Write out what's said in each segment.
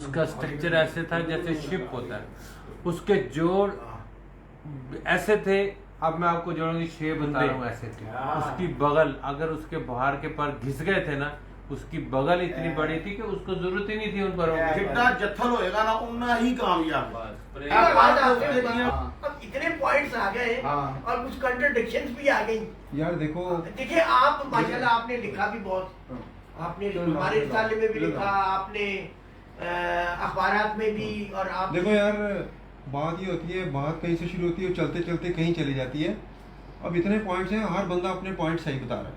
उसका स्ट्रक्चर ऐसे था जैसे शिप होता है, उसके जोड़ ऐसे थे। अब मैं आपको जोड़ों की शेप बता रहा हूँ, ऐसे थे। उसकी बगल, अगर उसके बाहर के पर घिस गए थे ना, उसकी बगल इतनी बड़ी थी कि उसको जरूरत ही नहीं थी उन परों की। जितना जत्थल होएगा ना उतना ही कामयाब। अब इतने पॉइंट्स आ गए और कुछ कंट्रडिक्शंस भी आ गई यार। देखिए आप माशाल्लाह आपने लिखा भी बहुत, आपने हमारे रिसाले में भी लिखा, आपने अखबारात में भी, और आप देखो यार, बात ये होती है, बात कहीं से शुरू होती है और चलते चलते कहीं चली जाती है। अब इतने पॉइंट्स हैं, हर बंदा अपने पॉइंट सही बता रहा है,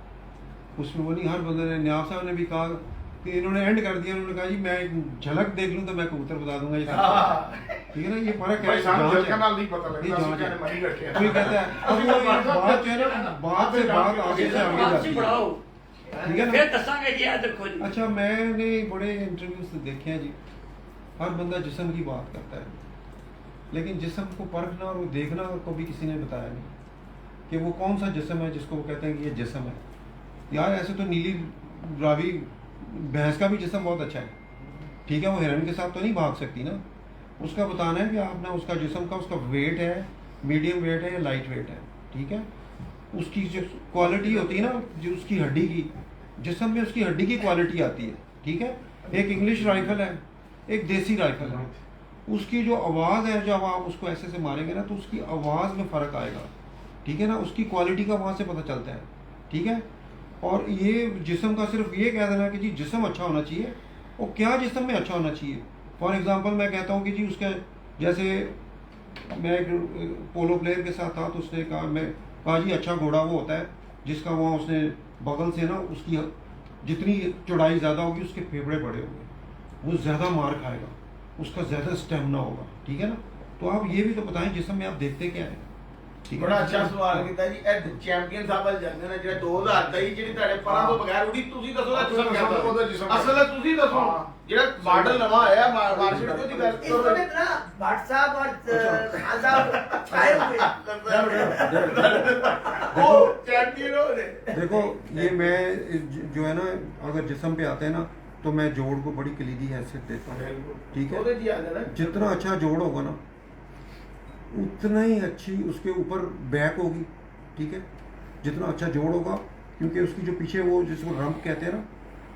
उसमें वो नहीं। हर बंदे ने, न्याब साहब ने भी कहा कि इन्होंने एंड कर दिया, उन्होंने कहा जी मैं एक झलक देख लूँ तो मैं कबूतर बता दूंगा ये ठीक है ना। ये फर्क है, कोई कहता है अब वो बात जो है ना, बात से बात आगे से आगे जाती है, ठीक है ना। अच्छा, मैंने बड़े इंटरव्यूज देखे हैं जी, हर बंदा जिस्म की बात करता है, लेकिन जिस्म को परखना और वो देखना कभी किसी ने बताया नहीं कि वो कौन सा जिस्म है जिसको वो कहते हैं कि ये जिस्म है। यार ऐसे तो नीली रावी भैंस का भी जिस्म बहुत अच्छा है, ठीक है, वो हिरन के साथ तो नहीं भाग सकती ना। उसका बताना है कि आपने उसका जिस्म का, उसका वेट है, मीडियम वेट है या लाइट वेट है, ठीक है। उसकी जो क्वालिटी होती है ना, जो उसकी हड्डी की, जिस्म में उसकी हड्डी की क्वालिटी आती है, ठीक है। एक इंग्लिश राइफल है, एक देसी राइफल है, उसकी जो आवाज़ है, जब आप उसको ऐसे से मारेंगे ना तो उसकी आवाज़ में फ़र्क आएगा, ठीक है ना। उसकी क्वालिटी का वहाँ से पता चलता है, ठीक है। और ये जिस्म का सिर्फ ये कह देना कि जी जिस्म अच्छा होना चाहिए, और क्या जिस्म में अच्छा होना चाहिए। फॉर एग्जांपल मैं कहता हूँ कि जी उसके, जैसे मैं एक पोलो प्लेयर के साथ था तो उसने कहा जी अच्छा घोड़ा वो होता है जिसका वहाँ उसने बगल से ना, उसकी जितनी चौड़ाई ज़्यादा होगी उसके फेफड़े बड़े होंगे, वो ज़्यादा मार खाएगा, उसका ज़्यादा स्टेमिना होगा, ठीक है ना। तो आप ये भी तो बताएं जिस्म में आप देखते क्या है। बड़ा अच्छा सवाल ਕੀਤਾ ਜੀ। ਇਹ ਚੈਂਪੀਅਨ ਸਾਹਿਬ ਵੱਲ ਜਾਂਦੇ ਨੇ ਜਿਹੜੇ 2000 ਦਾ ਹੀ, ਜਿਹੜੀ ਤੁਹਾਡੇ ਪਰਾਂ ਤੋਂ ਬਗੈਰ ਉਡੀ, ਤੁਸੀਂ ਦੱਸੋ ਦਾ ਜਿਸਮ ਕਿਹਦਾ ਅਸਲ ਹੈ, ਤੁਸੀਂ ਦੱਸੋ ਜਿਹੜਾ ਮਾਡਲ ਨਵਾਂ ਆਇਆ ਮਾਰਕੀਟ ਤੋਂ ਦੀ ਗੱਲ इस वक्त ना भट्ट साहब और खान साहब छाए हुए वो चैंपियन हो रहे। देखो ये मैं जो है ना, अगर जिस्म पे आते हैं ना तो मैं जोड़ को बड़ी कलीदी हैसियत देता हूँ, ठीक है। जितना अच्छा जोड़ होगा ना उतना ही अच्छी उसके ऊपर बैक होगी, ठीक है। जितना अच्छा जोड़ होगा, क्योंकि उसकी जो पीछे वो जिसको रंप कहते हैं ना,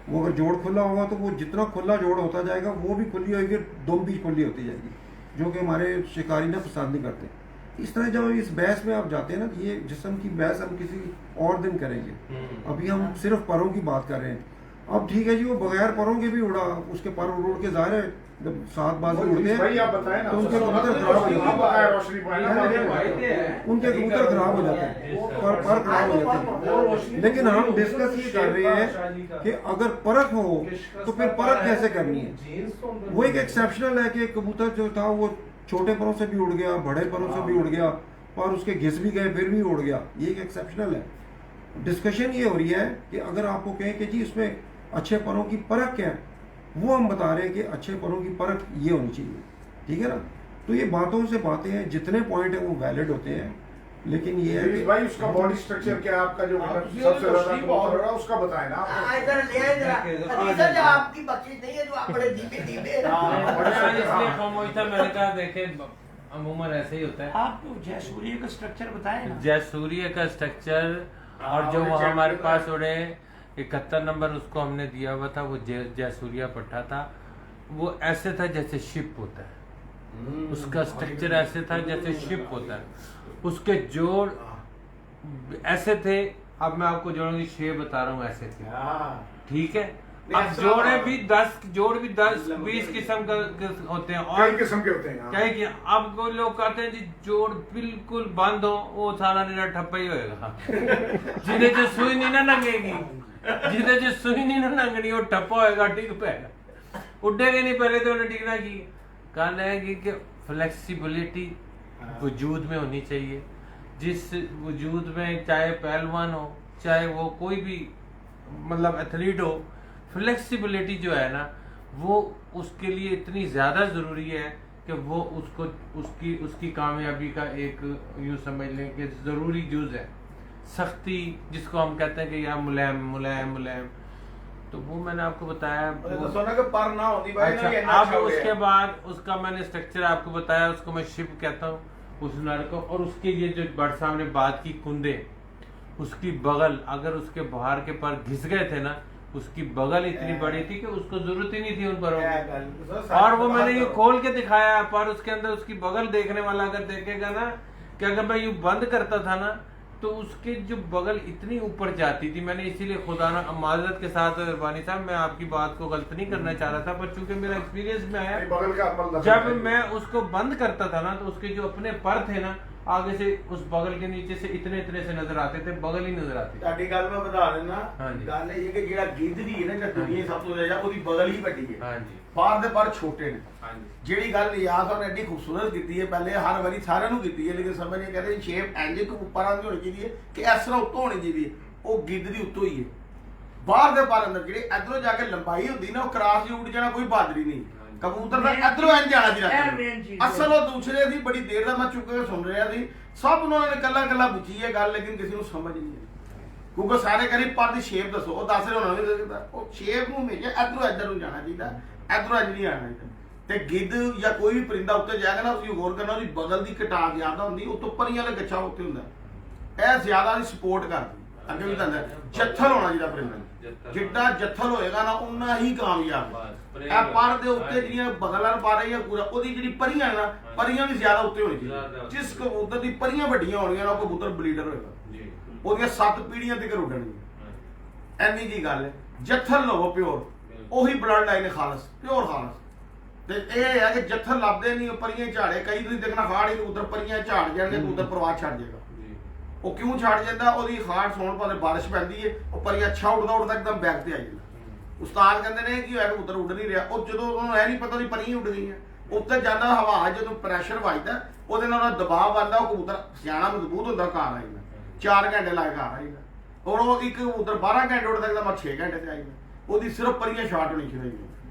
वो अगर जोड़ खुला होगा तो वो जितना खुला जोड़ होता जाएगा वो भी खुली होगी, दुम भी खुली होती जाएगी, जो कि हमारे शिकारी ना पसंद नहीं करते। इस तरह जब इस बहस में आप जाते हैं ना, ये जिस्म की बहस हम किसी और दिन करेंगे, अभी हम सिर्फ परों की बात कर रहे हैं। अब ठीक है जी, वो बगैर परों के भी उड़ा, उसके पर उड़ के ज़ाहिर है जब 7 बाजी उड़ते हैं तो उनके कबूतर खराब हो जाते हैं, उनके कबूतर खराब हो जाते हैं, पर खराब हो जाते हैं। लेकिन हम डिस्कस ये कर रहे हैं कि अगर परख हो तो फिर परख कैसे करनी है। वो एक एक्सेप्शनल है कि कबूतर जो था वो छोटे परों से भी उड़ गया, बड़े परों से भी उड़ गया, और उसके घिस भी गए फिर भी उड़ गया, ये एक एक्सेप्शनल है। डिस्कशन ये हो रही है कि अगर आपको कहें कि जी इसमें अच्छे परों की परख क्या है, वो हम बता रहे हैं कि अच्छे परों की परख ये होनी चाहिए, ठीक है ना। तो ये बातों से बातें हैं, जितने पॉइंट हैं वो वैलिड होते हैं, लेकिन ये है कि भाई उसका बॉडी स्ट्रक्चर क्या है आपका, जो सबसे ज्यादा उसका बताएं ना। इधर ले इधर जो आपकी बख्शिश नहीं है, जो आप बड़े धीमे धीमे इसलिए खामोश था। मैंने कहा देखे अमूमन ऐसे ही होता है। आप जयसूर्य का स्ट्रक्चर बताएं ना। जयसूर्य का स्ट्रक्चर, और जो वो हमारे पास उड़े 71 नंबर उसको हमने दिया हुआ था, वो जयसूर्या पट्टा था। वो ऐसे था जैसे शिप होता है, उसका स्ट्रक्चर ऐसे था जैसे शिप होता है, उसके जोड़ ऐसे थे। अब मैं आपको जोड़ों की शेप बता रहा हूँ, ऐसे थे, ठीक है। अब जोड़ भी 10-20 किस्म का होते हैं, और कई किस्म के होते हैं। क्या कि अब कोई लोग कहते हैं जी जोड़ बिल्कुल बंद हो, वो सारा निरा ठप्पा ही होएगा जिन्हें जो सुई नहीं ना लगेगी, जिन्हें जो सुई नहीं ना लगनी वो ठप्पा होएगा, टिक पेगा, उड़ेगा नहीं। पहले तो उन्हें टिकना की कहना है कि फ्लेक्सिबिलिटी वजूद में होनी चाहिए। जिस वजूद में चाहे पहलवान हो, चाहे वो कोई भी मतलब एथलीट हो, फ्लेक्सिबिलिटी जो है ना वो उसके लिए इतनी ज़्यादा ज़रूरी है कि वो उसको उसकी कामयाबी का एक यूँ समझ लें कि ज़रूरी जुज़ है। सख्ती जिसको हम कहते हैं कि यार मुलायम मुलायम मुलायम, तो वो मैंने आपको बताया। ਦੱਸੋ ਨਾ ਕਿ ਪਰ ਨਾ ਹੁੰਦੀ ਬਾਈ अच्छा, ना अब उसके बाद उसका मैंने स्ट्रक्चर आपको बताया, उसको मैं शिप कहता हूँ उस नर को। और उसके ये जो बट साहब ने बात की कुंदे, उसकी बगल अगर उसके बाहर के पर घिस गए थे ना, उसकी बगल इतनी बड़ी थी कि उसको जरूरत ही नहीं थी उन परों की। और वो मैंने ये खोल के दिखाया, पर उसके अंदर उसकी बगल देखने वाला अगर देखेगा ना कि अगर मैं यूं बंद करता था ना तो उसकी जो बगल इतनी ऊपर जाती थी। मैंने इसीलिए खुदा ना माजरत के साथ रबानी साहब, मैं आपकी बात को गलत नहीं करना चाह रहा था, पर चूंकि मेरा एक्सपीरियंस में आया, बगल का अमल जब मैं उसको बंद करता था ना तो उसके जो अपने पर थे ना आगे से उस बगल के नीचे से इतने इतने से नजर आते थे, बगल ही नजर आती थी। ਤੁਹਾਡੀ ਗੱਲ ਮੈਂ ਵਧਾ ਦੇਣਾ। ਹਾਂਜੀ। ਗੱਲ ਇਹ ਕਿ ਜਿਹੜਾ ਗਿੱਧ ਦੀ ਹੈ ਨਾ ਜਿਹੜਾ ਦੁਨੀਆ ਸਭ ਤੋਂ ਜ਼ਿਆਦਾ ਉਹਦੀ ਬਗਲ ਹੀ ਵੱਡੀ ਹੈ। ਹਾਂਜੀ ਬਾਹਰ ਦੇ ਪਰ ਛੋਟੇ ਨੇ। ਹਾਂਜੀ ਜਿਹੜੀ ਗੱਲ ਰਿਆਜ਼ ਉਹਨੇ ਐਡੀ ਖੂਬਸੂਰਤ ਕੀਤੀ ਹੈ, ਪਹਿਲੇ ਹਰ ਵਾਰੀ ਸਾਰਿਆਂ ਨੂੰ ਕੀਤੀ ਹੈ, ਲੇਕਿਨ ਸਮਝ ਨਹੀਂ ਕਹਿੰਦੇ ਸ਼ੇਪ ਇੰਜ ਕਿ ਉੱਪਰਾਂ ਦੀ ਹੋਣੀ ਚਾਹੀਦੀ ਹੈ ਕਿ ਇਸ ਤਰ੍ਹਾਂ ਉੱਤੋਂ ਹੋਣੀ ਚਾਹੀਦੀ ਹੈ। ਉਹ ਗਿੱਧ ਦੀ ਉੱਤੋਂ ਹੀ ਹੈ। ਬਾਹਰ ਦੇ ਪਰ ਅੰਦਰ ਜਿਹੜੇ ਇਧਰੋਂ ਜਾ ਕੇ ਲੰਬਾਈ ਹੁੰਦੀ ਨਾ, ਉਹ ਕਰਾਸ ਹੀ ਉੱਡ ਜਾਣਾ, ਕੋਈ ਬਹਾਦਰੀ ਨਹੀਂ। ਕਬੂਤਰ ਦਾ ਇਧਰੋਂ ਇੰਜ ਜਾਣਾ ਚਾਹੀਦਾ। ਅਸਲ ਉਹ ਦੂਸਰੇ ਦੀ ਬੜੀ ਦੇਰ ਦਾ ਮੈਂ ਚੁੱਕ ਕੇ ਸੁਣ ਰਿਹਾ ਸੀ, ਸਭ ਨੂੰ ਉਹਨਾਂ ਨੇ ਕੱਲਾ ਕੱਲਾ ਪੁੱਛੀ ਹੈ ਗੱਲ, ਲੇਕਿਨ ਕਿਸੇ ਨੂੰ ਸਮਝ ਨਹੀਂ ਆਈ ਕਿਉਂਕਿ ਸਾਰੇ ਕਹਿੰਦੇ ਪਰ ਦੀ ਸ਼ੇਪ ਦੱਸੋ। ਉਹ ਦੱਸ ਰਹੇ ਉਹਨਾਂ ਨੇ ਦੱਸਦਾ ਉਹ ਸ਼ੇਪ ਨੂੰ ਹਮੇਸ਼ਾ ਇਧਰੋਂ ਇੱਧਰ ਨੂੰ ਜਾਣਾ ਚਾਹੀਦਾ, ਇਧਰੋਂ ਇੰਜ ਨਹੀਂ ਆਣਾ ਚਾਹੀਦਾ। ਤੇ ਗਿੱਧ ਜਾਂ ਕੋਈ ਵੀ ਪਰਿੰਦਾ ਉੱਤੇ ਜਾਏਗਾ ਨਾ, ਤੁਸੀਂ ਹੋਰ ਕਰਨਾ, ਉਹਦੀ ਬਗਲ ਦੀ ਕਟਾ ਜ਼ਿਆਦਾ ਹੁੰਦੀ, ਉੱਤੋਂ ਪਰੀਆਂ ਦੇ ਗੱਛਾ ਉੱਤੇ ਹੁੰਦਾ, ਇਹ ਜ਼ਿਆਦਾ ਦੀ ਸਪੋਰਟ ਕਰਦੀ। ਅੱਗੇ ਵੀ ਕਹਿੰਦਾ ਜੱਥਲ ਹੋਣਾ ਚਾਹੀਦਾ ਪਰਿੰਦਾ, ਜਿੱਡਾ ਜੱਥਲ ਹੋਏਗਾ ਨਾ ਉਨਾ ਹੀ ਕਾਮਯਾਬ। ਇਹ ਪਰ ਦੇ ਉੱਤੇ ਜਿਹੜੀਆਂ ਬਗਲਾਂ ਪਾ ਰਹੀਆਂ ਪੂਰਾ, ਉਹਦੀ ਜਿਹੜੀ ਪਰੀਆਂ ਨਾ, ਪਰੀਆਂ ਵੀ ਜ਼ਿਆਦਾ ਉੱਤੇ ਹੋਣੀ ਚਾਹੀਦੀ। ਜਿਸ ਕਬੂਤਰ ਦੀ ਪਰੀਆਂ ਵੱਡੀਆਂ ਹੋਣਗੀਆਂ ਨਾ, ਉਹ ਕਬੂਤਰ ਬਲੀਡਰ ਹੋਏਗਾ, ਉਹਦੀਆਂ 7 ਪੀੜ੍ਹੀਆਂ ਤੱਕ ਉੱਡਣਗੀਆਂ। ਐਨੀ ਜੀ ਗੱਲ ਹੈ। ਜੱਥਲ ਲਵੋ ਪਿਓਰ, ਉਹੀ ਬਲੱਡ ਲਾਈਨ ਖਾਲਸ, ਪਿਓਰ ਖਾਲਸ। ਤੇ ਇਹ ਹੈ ਕਿ ਜੱਥਲ ਲੱਭਦੇ ਨਹੀਂ, ਪਰੀਆਂ ਝਾੜੇ। ਕਈ ਤੁਸੀਂ ਦੇਖਣਾ ਹਾੜ ਹੀ ਕਬੂਤਰ ਪਰੀਆਂ ਝਾੜ ਜਾਣਗੇ, ਕਬੂਤਰ ਪ੍ਰਵਾਹ ਛੱਡ ਜਾਏਗਾ। ਉਹ ਕਿਉਂ ਛੱਡ ਜਾਂਦਾ? ਉਹਦੀ ਹਾੜ ਸੌਣ ਪਾਉਂਦੇ ਬਾਰਿਸ਼ ਪੈਂਦੀ ਹੈ, ਉਹ ਪਰੀ ਅੱਛਾ ਉੱਡਦਾ ਉੱਡਦਾ ਇੱਕਦਮ ਬੈਕ ਤੇ ਆ ਜਾਂਦਾ। ਉਸਤਾਦ ਕਹਿੰਦੇ ਨੇ ਕਿ ਹੋਇਆ ਕਬੂਤਰ ਉੱਡ ਨਹੀਂ ਰਿਹਾ, ਉਹ ਜਦੋਂ ਉਹਨੂੰ ਇਹ ਨਹੀਂ ਪਤਾ ਵੀ ਪਰੀਆਂ ਉੱਡ ਗਈਆਂ, ਉੱਤੇ ਜਾਂਦਾ ਹਵਾ ਜਦੋਂ ਪ੍ਰੈਸ਼ਰ ਵੱਜਦਾ ਉਹਦੇ ਨਾਲ ਉਹਦਾ ਦਬਾਅ ਬਣਦਾ, ਉਹ ਕਬੂਤਰ ਸਿਆਣਾ ਮਜ਼ਬੂਤ ਹੁੰਦਾ, ਘਰ ਆ ਜਾਂਦਾ 4 ਘੰਟੇ ਲਾ ਕੇ ਘਰ ਆ ਜਾਂਦਾ। ਹੁਣ ਉਹ ਇੱਕ ਕਬੂਤਰ 12 ਘੰਟੇ ਉੱਡ ਸਕਦਾ, ਮੈਂ 6 ਘੰਟੇ ਤੇ ਆਈ ਉਹਦੀ ਸਿਰਫ ਪਰੀਆਂ ਸ਼ਾਟ ਹੋਣੀ ਚਾਹੀਦੀ।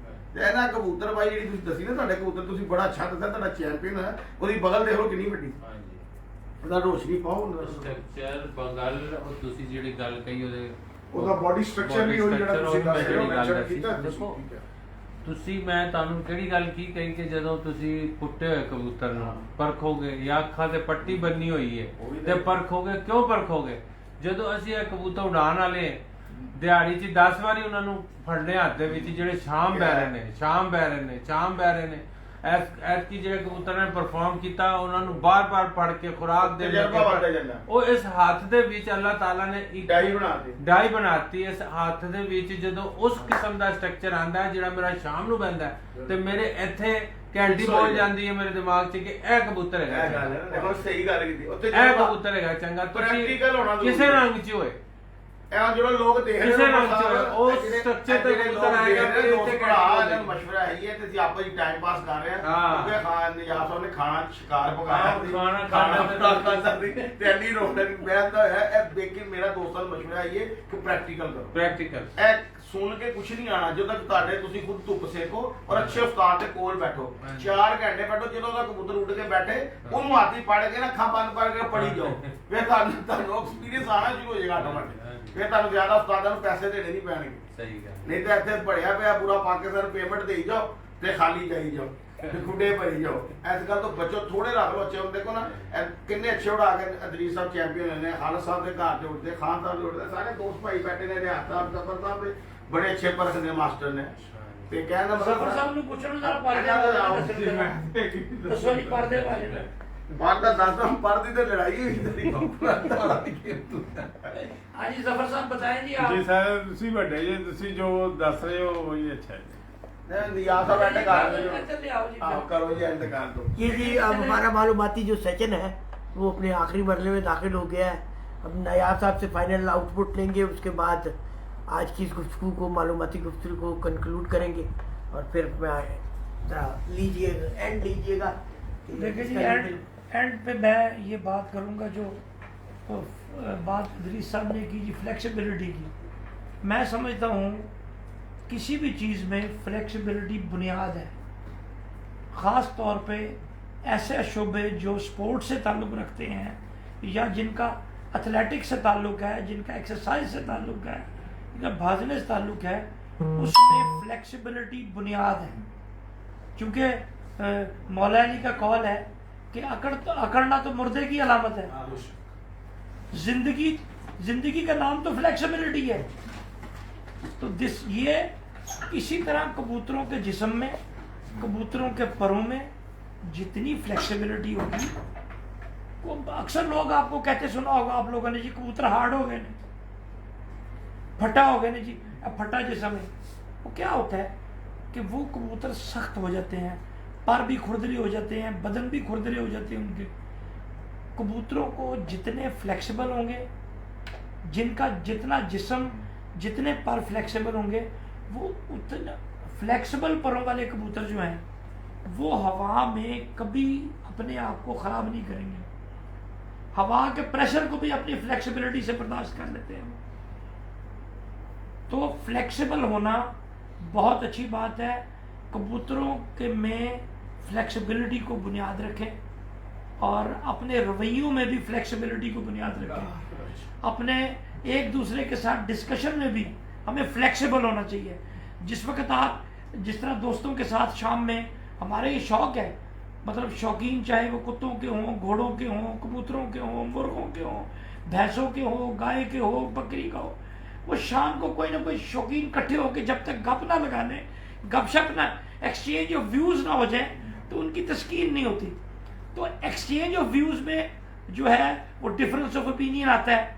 ਤੇ ਇਹਦਾ ਕਬੂਤਰ ਬਾਈ ਜਿਹੜੀ ਤੁਸੀਂ ਦੱਸੀ ਨਾ, ਤੁਹਾਡੇ ਕਬੂਤਰ ਤੁਸੀਂ ਬੜਾ ਅੱਛਾ ਦੱਸਿਆ, ਤੁਹਾਡਾ ਚੈਂਪੀਅਨ ਹੈ, ਉਹਦੀ ਬਗਲ ਦੇਖ ਲਓ ਕਿੰਨੀ ਵੱਡੀ, ਉਹਦਾ ਰੋਸ਼ਨੀ ਪਾਓ ਸਟਰਕਚਰ ਬਗਲ। ਉਹ ਤੁਸੀਂ ਜਿਹੜੀ ਗੱਲ ਕਹੀ ਉਹਦਾ ਬੋਡੀ ਸਟਰਕਚਰ ਵੀ ਉਹੀ ਜਿਹੜਾ ਤੁਸੀਂ ਦੱਸ ਰਹੇ ਹੋ, ਮੈਂਸ਼ਨ ਕੀਤਾ। ਦੇਖੋ ਤੁਸੀਂ, ਮੈਂ ਤੁਹਾਨੂੰ ਕਿਹੜੀ ਗੱਲ ਕੀ ਕਹੀ ਕਿ ਜਦੋਂ ਤੁਸੀਂ ਪੁੱਟੇ ਹੋਏ ਕਬੂਤਰ ਨੂੰ ਪਰਖੋਗੇ ਜਾਂ ਅੱਖਾਂ ਤੇ ਪੱਟੀ ਬੰਨੀ ਹੋਈ ਹੈ ਤੇ ਪਰਖੋਗੇ, ਕਿਉਂ ਪਰਖੋਗੇ? ਜਦੋਂ ਅਸੀਂ ਇਹ ਕਬੂਤਰ ਉਡਾਉਣ ਵਾਲੇ ਦਿਹਾੜੀ 'ਚ 10 ਵਾਰੀ ਉਹਨਾਂ ਨੂੰ ਫੜਨੇ ਹੱਥ ਦੇ ਵਿੱਚ, ਜਿਹੜੇ ਸ਼ਾਮ ਬਹਿ ਰਹੇ ਨੇ, ਸ਼ਾਮ ਬਹਿ ਰਹੇ ਨੇ, ਸ਼ਾਮ ਬਹਿ ਰਹੇ ਨੇ, ਐਤਕੀ ਜਿਹੜੇ ਕਬੂਤਰ ਨੇ ਪਰਫਾਰਮ ਕੀਤਾ, ਉਹਨਾਂ ਨੂੰ ਬਾਰ-ਬਾਰ ਪੜ ਕੇ ਖੁਰਾਕ ਦੇ ਉਹ ਇਸ ਹੱਥ ਦੇ ਵਿੱਚ ਅੱਲਾਹ ਤਾਲਾ ਨੇ ਇੱਕ ਡਾਈ ਬਣਾਤੀ। ਇਸ ਹੱਥ ਦੇ ਵਿੱਚ ਜਦੋਂ ਉਸ ਕਿਸਮ ਦਾ ਸਟਰਕਚਰ ਆਂਦਾ ਹੈ ਜਿਹੜਾ ਮੇਰਾ ਸ਼ਾਮ ਨੂੰ ਪੈਂਦਾ ਤੇ ਮੇਰੇ ਇੱਥੇ ਕੈਲਟੀ ਬੋਲ ਜਾਂਦੀ ਹੈ ਮੇਰੇ ਦਿਮਾਗ 'ਚ ਕਿ ਇਹ ਕਬੂਤਰ ਹੈਗਾ, ਦੇਖੋ ਸਹੀ ਗੱਲ ਕੀਤੀ, ਉੱਤੇ ਇਹ ਕਬੂਤਰ ਹੈਗਾ ਚੰਗਾ। ਤੁਸੀਂ ਕਿਸੇ ਰੰਗ 'ਚ ਹੋਏ, ਇਹ ਜਿਹੜਾ ਲੋਕ ਦੇਖ ਰਹੇ ਕਿਸੇ ਰੰਗ 'ਚ ਹੋਏ, ਉਹ ਸਟਰਕਚਰ ਤੇ ਕਬੂਤਰ ਆਏਗਾ ਤੇ ਭਰਾ ਮਸ਼ਵਰਾ ਹੈ ਹੀ ਹੈ ਤੇ ਅਸੀਂ ਆਪਸ ਵਿੱਚ ਟਾਈਮ ਪਾਸ ਕਰ ਰਹੇ ਹਾਂ ਕਿਉਂਕਿ ਖਾਨ ਨੇ ਜਾਂ ਨੇ ਖਾਣਾ ਸ਼ਿਕਾਰ ਪਕਾਇਆ, ਖਾਣਾ ਤੇ ਐਨੀ ਰੋਣ ਬੈਠਦਾ ਹੋਇਆ। ਇਹ ਦੇਖ ਕੇ ਮੇਰਾ ਦੋਸਤਾਂ ਨੂੰ ਮਸ਼ਵਰਾ ਹੈ ਕਿ ਪ੍ਰੈਕਟੀਕਲ ਕਰੋ, ਪ੍ਰੈਕਟੀਕਲ। ਇਹ ਸੁਣ ਕੇ ਕੁਝ ਨਹੀਂ ਆਣਾ, ਜਦੋਂ ਤੱਕ ਤੁਹਾਡੇ ਤੁਸੀਂ ਖੁਦ ਧੁੱਪ ਸੇਕੋ ਔਰ ਅੱਛੇ ਉਸਤਾਦ ਦੇ ਕੋਲ ਬੈਠੋ, 4 ਘੰਟੇ ਬੈਠੋ। ਜਦੋਂ ਉਹਦਾ ਕਬੂਤਰ ਉੱਡ ਕੇ ਬੈਠੇ, ਉਹਨੂੰ ਹਾਥੀ ਪੜ ਕੇ ਨਾ ਅੱਖਾਂ ਬੰਦ ਕਰਕੇ ਪੜੀ ਜਾਓ, ਫਿਰ ਤੁਹਾਨੂੰ ਐਕਸਪੀਰੀਅੰਸ ਆਣਾ ਸ਼ੁਰੂ ਹੋ ਜਾਏਗਾ ਆਟੋਮੈਟਿਕ। ਫਿਰ ਤੁਹਾਨੂੰ ਜ਼ਿਆਦਾ ਉਸਤਾਦਾਂ ਨੂੰ ਪੈਸੇ ਦੇਣੇ ਨਹੀਂ ਪੈਣਗੇ। ਸਹੀ ਗੱਲ। ਨਹੀਂ ਤਾਂ ਇੱਥੇ ਭੜਿਆ ਪਿਆ ਪੂਰਾ ਪਾਕਿਸਤਾਨ ਪੇਮੈਂਟ ਦੇਈ ਜਾਓ ਤੇ ਖਾਲੀ ਜਾਈ ਜਾਓ, ਖੁੱਡੇ ਭਰੀ ਜਾਓ। ਇਸ ਗੱਲ ਤੋਂ ਬਚੋ, ਥੋੜੇ ਰੱਖ ਲਓ ਅੱਛੇ। ਹੁਣ ਦੇਖੋ ਨਾ ਕਿੰਨੇ ਅੱਛੇ ਉਡਾ ਕੇ ਅਦਰੀਸ ਸਾਹਿਬ ਚੈਂਪੀਅਨ ਨੇ, ਖਾਲਦ ਸਾਹਿਬ ਦੇ ਘਰ ਤੇ ਉੱਡਦੇ, ਖਾਨ ਸਾਹਿਬ ਦੇ ਉੱਡਦੇ, ਸਾਰੇ ਦੋਸਤ ਭਾਈ ਬੈਠੇ ਨੇ, ਰਿਆਤ ਸਾਹਿਬ, ਜ਼ਫਰ ਸਾਹਿਬ ਦੇ ਬੜੇ ਅੱਛੇ ਪਰਖ ਦੇ ਮਾਸਟਰ ਨੇ। ਤੇ ਕਹਿੰਦਾ ਜ਼ਫਰ ਸਾਹਿਬ ਨੂੰ ਪੁੱਛਣ ਜਰਾ ਪਰਦੇ ਦੱਸੋ ਜੀ, ਪਰਦੇ ਬਾਰੇ ਬਾਤ ਦਾ ਦੱਸਦਾ, ਪਰਦੀ ਤੇ ਲੜਾਈ ਹੋਈ ਤੇਰੀ। हाँ जी जफर साहब बताएं जी आप। जी सर, ਤੁਸੀਂ ਵੱਡੇ ਜੀ, ਤੁਸੀਂ ਜੋ ਦੱਸ ਰਹੇ ਹੋ वही अच्छा है। नियाज साहब एंड कर दो, चलिए आओ जी, आप करो जी, एंड कर दो। ये जी अब हमारा मालूमाती जो सेशन है वो अपने आखिरी मरले में दाखिल हो गया है। अब नयाब साहब से फाइनल आउटपुट लेंगे, उसके बाद आज की इस गुफ्तगू को, मालूमाती गुफ्तगू को कंक्लूड करेंगे और फिर लीजिएगा, एंड लीजिएगा। देखिए जी, एंड पे मैं ये बात करूँगा जो बात अदरीस साहब ने की जी फ्लेक्सिबिलिटी की। मैं समझता हूँ किसी भी चीज़ में फ्लेक्सिबिलिटी बुनियाद है, ख़ास तौर पे ऐसे शोबे जो स्पोर्ट्स से ताल्लुक़ रखते हैं या जिनका एथलेटिक्स से ताल्लुक़ है, जिनका एक्सरसाइज से ताल्लुक़ है, जिनका भाजने से ताल्लुक़ है, उसमें फ्लेक्सिबिलिटी बुनियाद है, क्योंकि मौला अली का कौल है कि अकड़ना तो मुर्दे की अलामत है। जिंदगी का नाम तो फ्लेक्सिबिलिटी है। तो ये इसी तरह कबूतरों के जिस्म में, कबूतरों के परों में जितनी फ्लेक्सिबिलिटी होगी, वो अक्सर लोग आपको कहते सुना होगा आप लोगों ने, जी कबूतर हार्ड हो गए, फटा हो गए ना जी। अब फटा जिस्म है, वो क्या होता है कि वो कबूतर सख्त हो जाते हैं, पर भी खुरदरे हो जाते हैं, बदन भी खुरदरे हो जाते हैं उनके। कबूतरों को जितने फ्लेक्सिबल होंगे, जिनका जितना जिस्म, जितने पर फ्लेक्सिबल होंगे, वो उतना फ्लेक्सिबल परों वाले कबूतर जो हैं वो हवा में कभी अपने आप को ख़राब नहीं करेंगे। हवा के प्रेशर को भी अपनी फ्लेक्सिबिलिटी से बर्दाश्त कर लेते हैं। तो फ्लेक्सिबल होना बहुत अच्छी बात है। कबूतरों के में फ्लेक्सिबिलिटी को बुनियाद रखें और अपने रवैयों में भी फ्लेक्सिबिलिटी को बुनियाद रखें। अपने एक दूसरे के साथ डिस्कशन में भी हमें फ्लेक्सिबल होना चाहिए। जिस वक्त आप जिस तरह दोस्तों के साथ शाम में, हमारे ये शौक है, मतलब शौकीन चाहे वो कुत्तों के हों, घोड़ों के हों, कबूतरों के हों, मुर्गों के हों, भैंसों के हों, गाय के हो, बकरी का हो, वो शाम को कोई ना कोई शौकीन इकट्ठे होकर जब तक गप ना लगाने, गपशप ना, एक्सचेंज ऑफ व्यूज़ ना हो जाए तो उनकी तस्कीन नहीं होती। तो एक्सचेंज ऑफ व्यूज़ में जो है वो डिफरेंस ऑफ ओपिनियन आता है।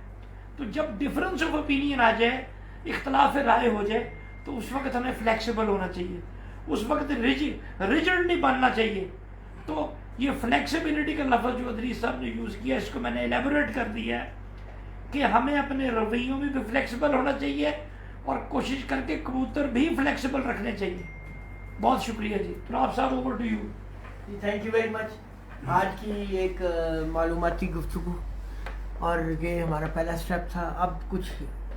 तो जब डिफरेंस ऑफ ओपिनियन आ जाए, इख्तलाफ राय हो जाए, तो उस वक्त हमें फ्लेक्सिबल होना चाहिए, उस वक्त रिजिड नहीं बनना चाहिए। तो ये फ्लेक्सिबिलिटी का लफ्ज़ जो अदरीस साहब ने यूज़ किया, इसको मैंने एलेबोरेट कर दिया है कि हमें अपने रवैयों में भी फ्लेक्सिबल होना चाहिए और कोशिश करके कबूतर भी फ्लेक्सिबल रखने चाहिए। बहुत शुक्रिया जी। तो आप साहब, over to you. Thank you very much. आज की एक मालूमाती गुफ्तगू, और ये हमारा पहला स्टेप था। अब कुछ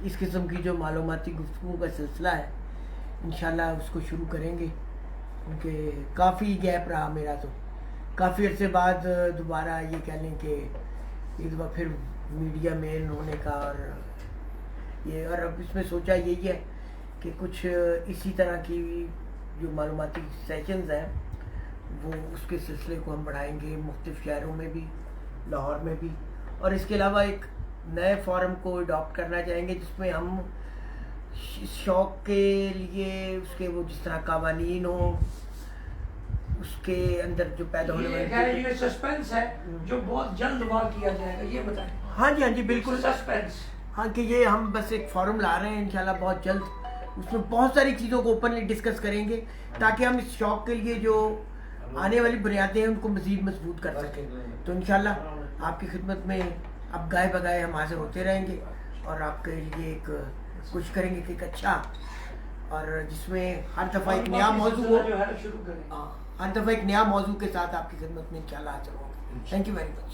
इस किस्म की जो मालूमाती गुफ्तगू का सिलसिला है, इंशाल्लाह उसको शुरू करेंगे, क्योंकि काफ़ी गैप रहा मेरा। तो काफ़ी अर्से बाद दोबारा ये कह लें कि एक दफ़ा फिर मीडिया में होने का, और अब इसमें सोचा यही है कि कुछ इसी तरह की जो मालूमाती सेशंस हैं वो उसके सिलसिले को हम बढ़ाएंगे मुख्तलिफ शहरों में भी, लाहौर में भी। और इसके अलावा एक नए फॉरम को अडॉप्ट करना चाहेंगे जिसमें हम शौक़ के लिए उसके वो जिस तरह कवानीन हो, उसके अंदर जो पैदा होने वाले ये सस्पेंस है जो बहुत जल्द वाक़ किया जाएगा, ये बताएं। हाँ जी बिल्कुल सस्पेंस। हाँ, कि ये हम बस एक फॉरम ला रहे हैं इंशाल्लाह बहुत जल्द। उसमें बहुत सारी चीज़ों को ओपनली डिस्कस करेंगे ताकि हम इस शौक़ के लिए जो आने वाली बुनियादें हैं उनको मज़ीद मजबूत कर सकें। तो इंशाल्लाह आपकी खिदमत में अब गाए बगाए हम हाजिर होते रहेंगे और आपके लिए एक कुछ करेंगे कि एक अच्छा, और जिसमें हर दफ़ा एक नया मौजू हो, हर दफ़ा एक नया मौजू के साथ आपकी खिदमत में इंशाल्लाह हाजिर होंगे। Thank you very much.